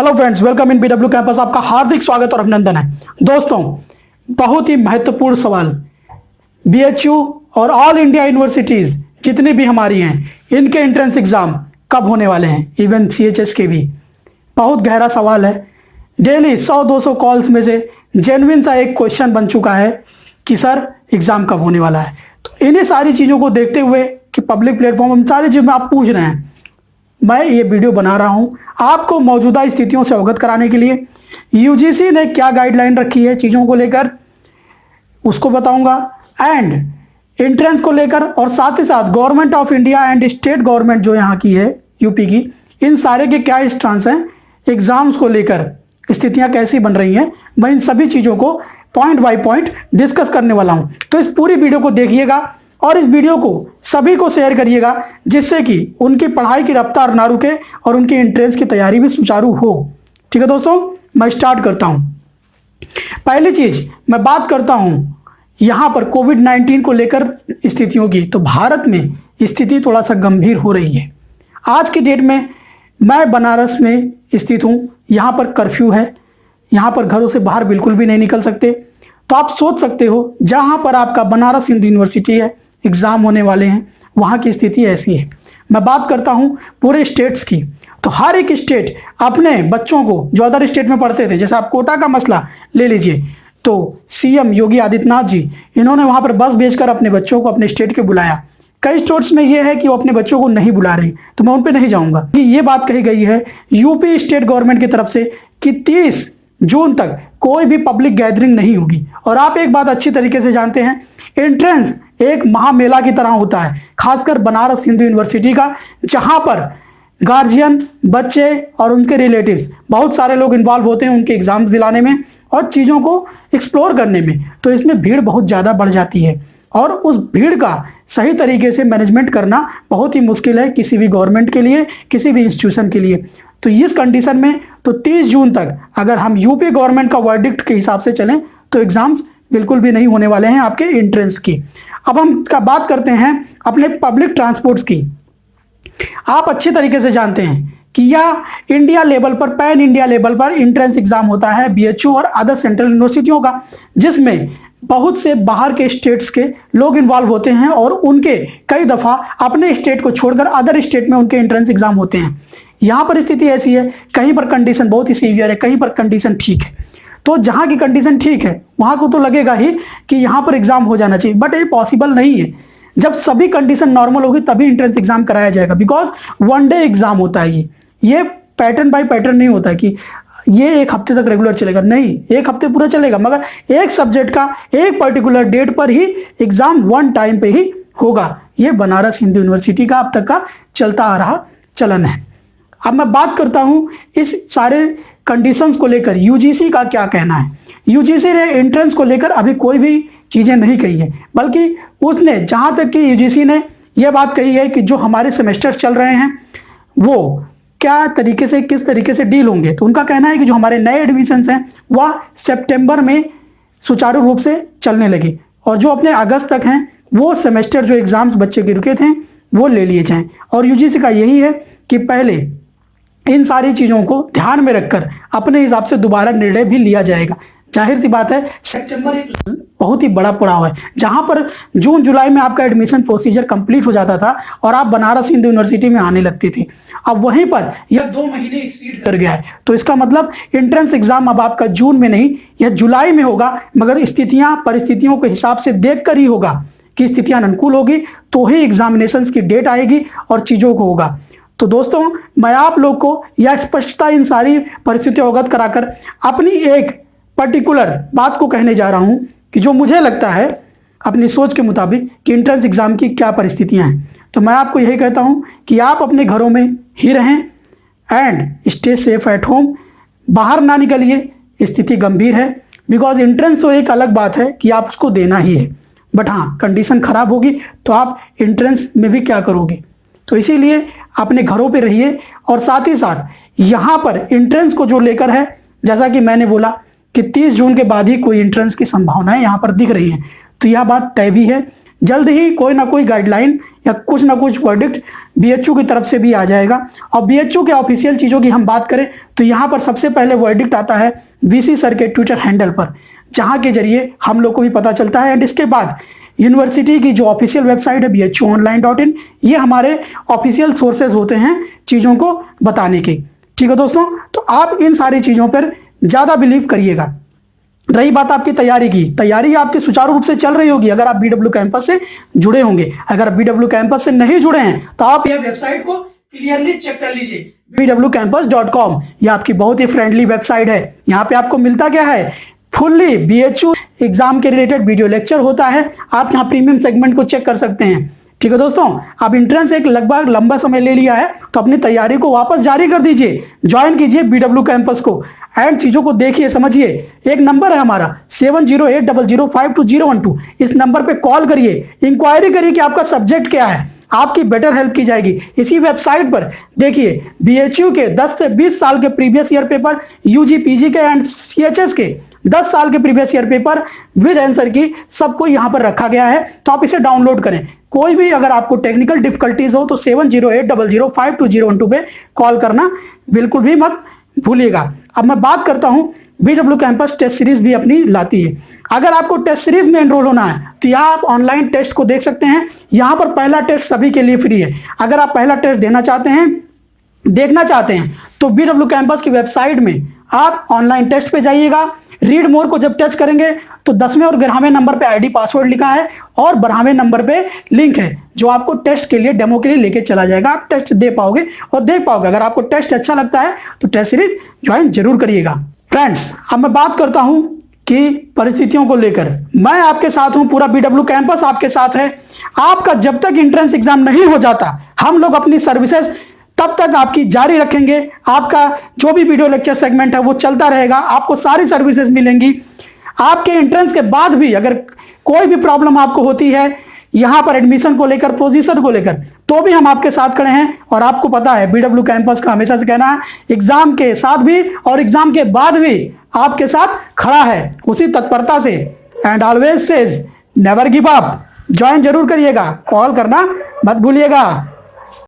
Hello friends, welcome in BW campus. आपका हार्दिक स्वागत और अभिनंदन है। दोस्तों, बहुत ही महत्वपूर्ण सवाल, बीएचयू और ऑल इंडिया यूनिवर्सिटीज जितनी भी हमारी हैं, इनके एंट्रेंस एग्जाम कब होने वाले हैं, इवन सीएचएस के भी। बहुत गहरा सवाल है। डेली 100-200 कॉल्स में से जेन्युइन सा एक क्वेश्चन बन चुका है कि सर एग्जाम कब होने वाला है। तो इन्हीं सारी चीज़ों को देखते हुए कि पब्लिक प्लेटफॉर्म इन सारी चीज़ में आप पूछ रहे हैं, मैं ये वीडियो बना रहा हूँ आपको मौजूदा स्थितियों से अवगत कराने के लिए। यूजीसी ने क्या गाइडलाइन रखी है चीज़ों को लेकर, उसको बताऊंगा, एंड एंट्रेंस को लेकर, और साथ ही साथ government of India and state government जो यहाँ की है यूपी की, इन सारे के क्या स्टांस हैं एग्जाम्स को लेकर, स्थितियाँ कैसी बन रही हैं। मैं इन सभी चीज़ों को पॉइंट बाय पॉइंट डिस्कस करने वाला हूँ। तो इस पूरी वीडियो को देखिएगा और इस वीडियो को सभी को शेयर करिएगा, जिससे कि उनकी पढ़ाई की रफ्तार ना रुके और उनकी एंट्रेंस की तैयारी भी सुचारू हो। ठीक है दोस्तों, मैं स्टार्ट करता हूं। पहली चीज मैं बात करता हूं यहां पर कोविड-19 को लेकर स्थितियों की। तो भारत में स्थिति थोड़ा सा गंभीर हो रही है। आज की डेट में मैं बनारस में स्थित हूं, यहां पर कर्फ्यू है, यहां पर घरों से बाहर बिल्कुल भी नहीं निकल सकते। तो आप सोच सकते हो जहां पर आपका बनारस हिंदू यूनिवर्सिटी है, एग्ज़ाम होने वाले हैं, वहाँ की स्थिति ऐसी है। मैं बात करता हूँ पूरे स्टेट्स की। तो हर एक स्टेट अपने बच्चों को, जो अदर स्टेट में पढ़ते थे, जैसे आप कोटा का मसला ले लीजिए, तो सीएम योगी आदित्यनाथ जी, इन्होंने वहाँ पर बस भेजकर अपने बच्चों को अपने स्टेट के बुलाया। कई स्टेट्स में ये है कि वो अपने बच्चों को नहीं बुला रहे, तो मैं उन पर नहीं जाऊँगा। कि ये बात कही गई है यूपी स्टेट गवर्नमेंट की तरफ से कि 30 जून तक कोई भी पब्लिक गैदरिंग नहीं होगी। और आप एक बात अच्छी तरीके से जानते हैं, एंट्रेंस एक महामेला की तरह होता है, खासकर बनारस हिंदू यूनिवर्सिटी का, जहां पर गार्जियन, बच्चे और उनके रिलेटिव्स, बहुत सारे लोग इन्वॉल्व होते हैं उनके एग्जाम्स दिलाने में और चीज़ों को एक्सप्लोर करने में। तो इसमें भीड़ बहुत ज़्यादा बढ़ जाती है और उस भीड़ का सही तरीके से मैनेजमेंट करना बहुत ही मुश्किल है किसी भी गवर्नमेंट के लिए, किसी भी इंस्टीट्यूशन के लिए। तो इस कंडीशन में तो 30 जून तक अगर हम यूपी गवर्नमेंट का वर्डिक्ट के हिसाब से चलें तो एग्जाम्स बिल्कुल भी नहीं होने वाले हैं आपके एंट्रेंस की। अब हम बात करते हैं अपने पब्लिक ट्रांसपोर्ट्स की। आप अच्छे तरीके से जानते हैं कि यह इंडिया लेवल पर, पैन इंडिया लेवल पर एंट्रेंस एग्जाम होता है बीएचयू और अदर सेंट्रल यूनिवर्सिटियों का, जिसमें बहुत से बाहर के स्टेट्स के लोग इन्वॉल्व होते हैं और उनके कई दफ़ा अपने स्टेट को छोड़कर अदर स्टेट में उनके एंट्रेंस एग्जाम होते हैं। यहाँ पर स्थिति ऐसी है, कहीं पर कंडीशन बहुत ही सीवियर है, कहीं पर कंडीशन ठीक है। तो जहाँ की कंडीशन ठीक है वहाँ को तो लगेगा ही कि यहाँ पर एग्जाम हो जाना चाहिए, बट ये पॉसिबल नहीं है। जब सभी कंडीशन नॉर्मल होगी तभी एंट्रेंस एग्जाम कराया जाएगा, बिकॉज वन डे एग्जाम होता है। ये पैटर्न बाय पैटर्न नहीं होता कि ये एक हफ्ते तक रेगुलर चलेगा, नहीं, एक हफ्ते पूरा चलेगा, मगर एक सब्जेक्ट का एक पर्टिकुलर डेट पर ही एग्जाम वन टाइम पे ही होगा। ये बनारस हिंदू यूनिवर्सिटी का अब तक का चलता आ रहा चलन है। अब मैं बात करता हूँ इस सारे कंडीशंस को लेकर यूजीसी का क्या कहना है। यूजीसी ने एंट्रेंस को लेकर अभी कोई भी चीज़ें नहीं कही है, बल्कि उसने जहाँ तक कि यूजीसी ने यह बात कही है कि जो हमारे सेमेस्टर्स चल रहे हैं वो क्या तरीके से, किस तरीके से डील होंगे। तो उनका कहना है कि जो हमारे नए एडमिशन्स हैं वह सितंबर में सुचारू रूप से चलने लगे, और जो अपने अगस्त तक हैं वो सेमेस्टर जो एग्ज़ाम्स बच्चे के रुके थे वो ले लिए जाएँ। और यूजीसी का यही है कि पहले इन सारी चीज़ों को ध्यान में रखकर अपने हिसाब से दोबारा निर्णय भी लिया जाएगा। जाहिर सी बात है, सितंबर एक बहुत ही बड़ा पड़ाव है, जहां पर जून जुलाई में आपका एडमिशन प्रोसीजर कंप्लीट हो जाता था और आप बनारस हिंदू यूनिवर्सिटी में आने लगती थी। अब वहीं पर यह 2 महीने एक्सीड कर गया है। तो इसका मतलब एंट्रेंस एग्जाम अब आपका जून में नहीं, यह जुलाई में होगा, मगर स्थितियाँ परिस्थितियों के हिसाब से देख कर ही होगा कि स्थितियाँ अनुकूल होगी तो ही एग्जामिनेशन की डेट आएगी और चीज़ों को होगा। तो दोस्तों, मैं आप लोग को यह स्पष्टता इन सारी परिस्थितियों अवगत कराकर अपनी एक पर्टिकुलर बात को कहने जा रहा हूं कि जो मुझे लगता है अपनी सोच के मुताबिक कि एंट्रेंस एग्जाम की क्या परिस्थितियां हैं। तो मैं आपको यही कहता हूं कि आप अपने घरों में ही रहें and stay safe at home, बाहर ना निकलिए, स्थिति गंभीर है। बिकॉज एंट्रेंस तो एक अलग बात है कि आप उसको देना ही है, बट हाँ, कंडीशन खराब होगी तो आप एंट्रेंस में भी क्या करोगे। तो इसीलिए अपने घरों पे रहिए, और साथ ही साथ यहाँ पर एंट्रेंस को जो लेकर है, जैसा कि मैंने बोला कि 30 जून के बाद ही कोई एंट्रेंस की संभावनाएं यहाँ पर दिख रही हैं। तो यह बात तय भी है, जल्द ही कोई ना कोई गाइडलाइन या कुछ ना कुछ वर्डिक्ट बीएचयू की तरफ से भी आ जाएगा। और बीएचयू के ऑफिशियल चीज़ों की हम बात करें तो यहाँ पर सबसे पहले वर्डिक्ट आता है वीसी सर के ट्विटर हैंडल पर, जहाँ के जरिए हम लोग को भी पता चलता है। एंड इसके बाद यूनिवर्सिटी की जो ऑफिशियल वेबसाइट है bhuonline.in, ये हमारे ऑफिशियल सोर्सेज होते हैं चीज़ों को बताने के। ठीक है दोस्तों, तो आप इन सारी चीज़ों पर ज़्यादा बिलीव करिएगा। रही बात आपकी तैयारी की, तैयारी आपकी सुचारू रूप से चल रही होगी अगर आप बीडब्ल्यू कैंपस से जुड़े होंगे। अगर बीडब्ल्यू कैंपस से नहीं जुड़े हैं तो आप यह वेबसाइट को क्लियरली चेक कर लीजिए, bwcampus.com। यह आपकी बहुत ही फ्रेंडली वेबसाइट है। यहाँ पे आपको मिलता क्या है, फुल्ली बीएचयू एग्जाम के रिलेटेड वीडियो लेक्चर होता है। आप यहाँ प्रीमियम सेगमेंट को चेक कर सकते हैं। ठीक है दोस्तों, आप इंट्रेंस एक लगभग लंबा समय ले लिया है तो अपनी तैयारी को वापस जारी कर दीजिए, ज्वाइन कीजिए बीडब्ल्यू कैंपस को एंड चीज़ों को देखिए समझिए। एक नंबर है हमारा 7080052012, इस नंबर पे कॉल करिए, इंक्वायरी करिए कि आपका सब्जेक्ट क्या है, आपकी बेटर हेल्प की जाएगी। इसी वेबसाइट पर देखिए बीएचयू के 10 से 20 साल के previous year paper, UG PG के एंड सीएचएस के 10 साल के previous year paper with answer key सबको यहाँ पर रखा गया है। तो आप इसे डाउनलोड करें। कोई भी अगर आपको टेक्निकल डिफिकल्टीज हो तो 7080052012 पे कॉल करना बिल्कुल भी मत भूलिएगा। अब मैं बात करता हूँ, बीडब्ल्यू कैंपस टेस्ट सीरीज भी अपनी लाती है। अगर आपको टेस्ट सीरीज में एनरोल होना है तो यहाँ आप ऑनलाइन टेस्ट को देख सकते हैं। यहाँ पर पहला टेस्ट सभी के लिए फ्री है। अगर आप पहला टेस्ट देखना चाहते हैं तो बीडब्ल्यू कैंपस की वेबसाइट में आप ऑनलाइन टेस्ट पे जाइएगा। रीड मोर को जब टच करेंगे तो 10वें और 11वें नंबर पे आईडी पासवर्ड लिखा है और 12वें नंबर पे लिंक है जो आपको टेस्ट के लिए, डेमो के लिए लेके चला जाएगा। आप टेस्ट दे पाओगे और देख पाओगे। अगर आपको टेस्ट अच्छा लगता है तो टेस्ट सीरीज ज्वाइन जरूर करिएगा। फ्रेंड्स, अब मैं बात करता हूं कि परिस्थितियों को लेकर मैं आपके साथ हूं, पूरा बीडब्ल्यू कैंपस आपके साथ है। आपका जब तक एंट्रेंस एग्जाम नहीं हो जाता हम लोग अपनी सर्विसेज तब तक आपकी जारी रखेंगे। आपका जो भी वीडियो लेक्चर सेगमेंट है वो चलता रहेगा, आपको सारी सर्विसेज मिलेंगी। आपके एंट्रेंस के बाद भी अगर कोई भी प्रॉब्लम आपको होती है यहाँ पर एडमिशन को लेकर, पोजीशन को लेकर, तो भी हम आपके साथ खड़े हैं। और आपको पता है बीडब्ल्यू कैंपस का हमेशा से कहना है, एग्जाम के साथ भी और एग्जाम के बाद भी आपके साथ खड़ा है उसी तत्परता से। And always says never give up. Join जरूर करिएगा, कॉल करना मत भूलिएगा।